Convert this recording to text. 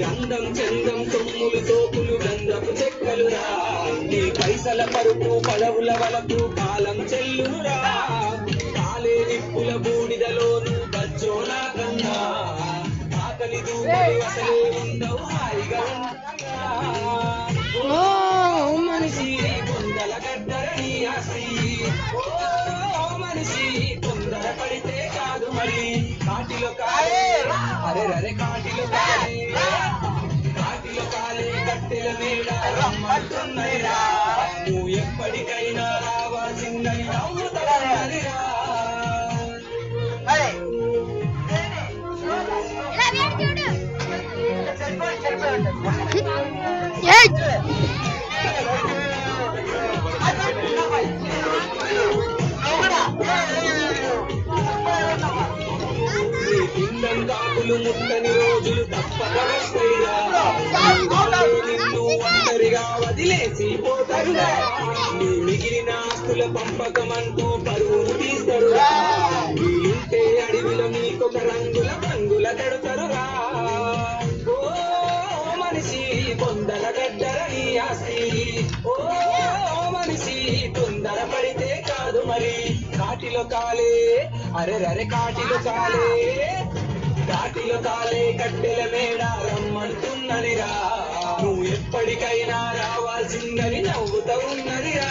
అందం చందం సొమ్ములు సోకులు గంధపు చెక్కలురా నీ పైసల పరుపు పదవుల వలకు కాలం చెల్లురా కాలే నిప్పుల బూడిదలోను బచ్చోనా కన్నా ఆకలి దూడలు అసలే ఉండవు హాయిగా మనిషి బొందల గడ్డరని ఆసి మనిషి తొందర పడితే కాదు మరి కాటిలో కాలే అరే రరే కాటిలో కాలే కట్టెల మేడ రమ్మంటున్నైరా నువ్వు ఎప్పటికైనా రావాల్సిందని నవ్వుతారా కాకులు ముట్టని రోజులు తప్పక వస్తాయిరా నిన్ను ఒంటరిగా వదిలేసి పోతారురా నీ మిగిలిన ఆస్తుల పంపకమంటూ పరువును తీస్తారురా వీలుంటే అడవిలో నీకొక రంగుల రంగుల కడతారురా ఓ మనిషి బొందల గడ్డరని ఆస్తి ఓ మనిషి తొందర పడితే కాదు మరి కాటిలో కాలే అరే రరే కాటిలో కాలే కట్టెల మేడ రమ్మంటున్నదిరా నువ్వు ఎప్పటికైనా రావాల్సిందని నవ్వుతూ ఉన్నదిరా